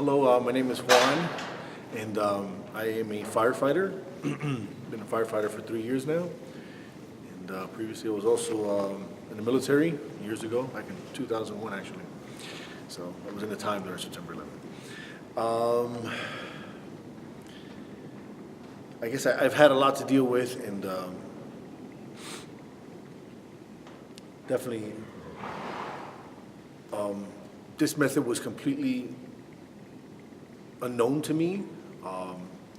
Hello, my name is Juan, and I am a firefighter. Been a firefighter for 3 years now, and previously I was also in the military years ago, back in 2001 actually. So I was in the time during September 11th. I guess I've had a lot to deal with, and definitely this method was completely unknown to me.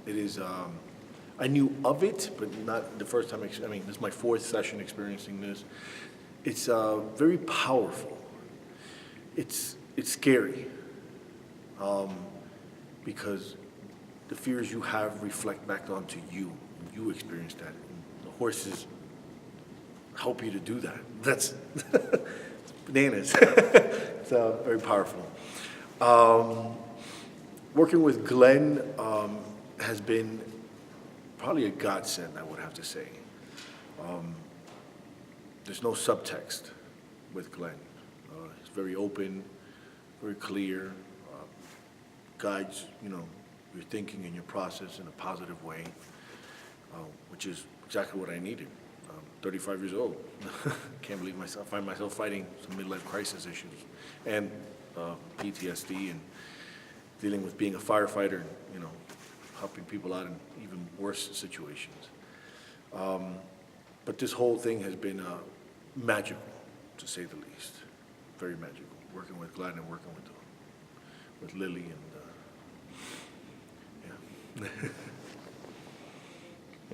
It is, I knew of it, but not the first time. I mean, this is my 4th session experiencing this. It's very powerful. It's scary because the fears you have reflect back onto you. You experience that. And the horses help you to do that. That's it's bananas. It's very powerful. Working with Glenn has been probably a godsend, I would have to say. There's no subtext with Glenn. It's very open, very clear, guides, your thinking and your process in a positive way, which is exactly what I needed. 35 years old. Can't believe find myself fighting some midlife crisis issues and PTSD and dealing with being a firefighter and, helping people out in even worse situations. But this whole thing has been magical, to say the least. Very magical. Working with Glenn and working with Lily and yeah.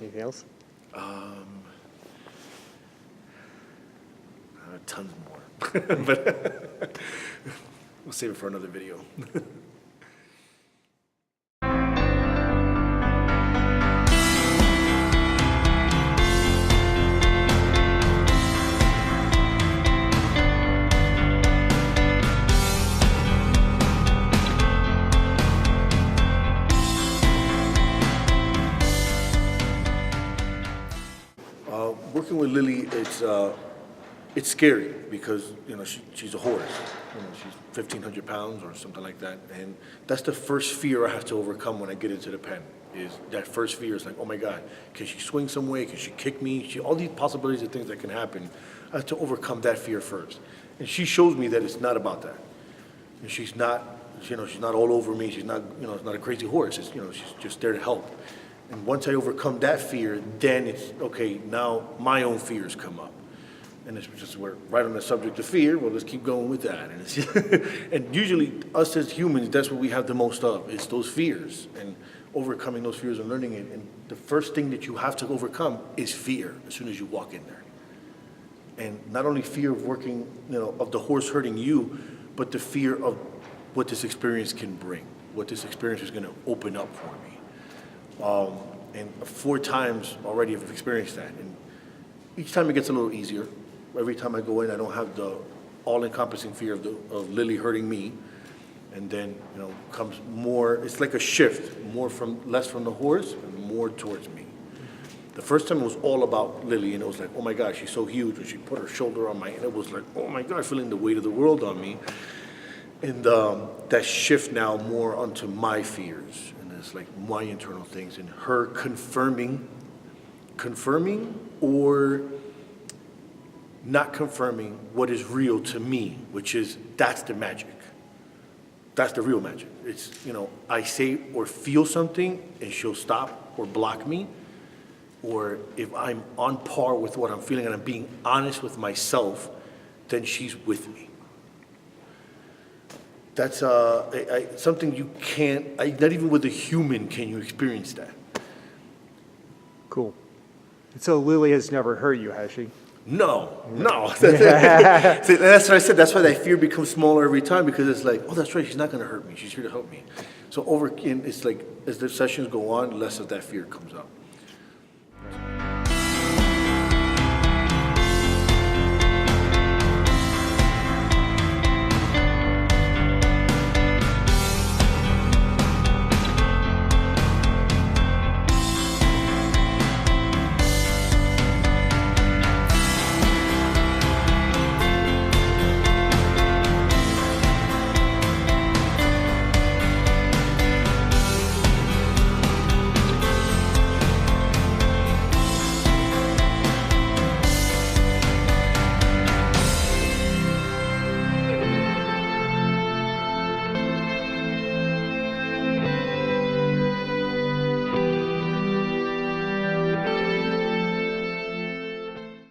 Anything else? Tons more, but we'll save it for another video. Working with Lily, it's scary because she's a horse. She's 1,500 pounds or something like that, and that's the first fear I have to overcome when I get into the pen. Is that first fear is like, oh my God, can she swing some way? Can she kick me? All these possibilities of things that can happen. I have to overcome that fear first, and she shows me that it's not about that. And she's not, she's not all over me. She's not, it's not a crazy horse. It's, she's just there to help. And once I overcome that fear, then it's okay. Now my own fears come up. And it's just, we're right on the subject of fear. Well, let's keep going with that. And, it's and usually, us as humans, that's what we have the most of, is those fears and overcoming those fears and learning it. And the first thing that you have to overcome is fear as soon as you walk in there. And not only fear of working, of the horse hurting you, but the fear of what this experience can bring, what this experience is going to open up for me. And 4 times already I've experienced that. And each time it gets a little easier. Every time I go in, I don't have the all-encompassing fear of Lily hurting me. And then, comes more, it's like a shift, less from the horse and more towards me. The first time it was all about Lily, and it was like, oh my gosh, she's so huge. And she put her shoulder on and it was like, oh my God, feeling the weight of the world on me. And that shift now more onto my fears. And it's like my internal things and her confirming or not confirming what is real to me, which is, that's the magic. That's the real magic. It's, I say or feel something and she'll stop or block me. Or if I'm on par with what I'm feeling and I'm being honest with myself, then she's with me. That's something you can't, not even with a human can you experience that. Cool. So Lily has never hurt you, has she? No. See, that's what I said. That's why that fear becomes smaller every time, because it's like, oh, that's right, she's not going to hurt me. She's here to help me. So it's like, as the sessions go on, less of that fear comes up.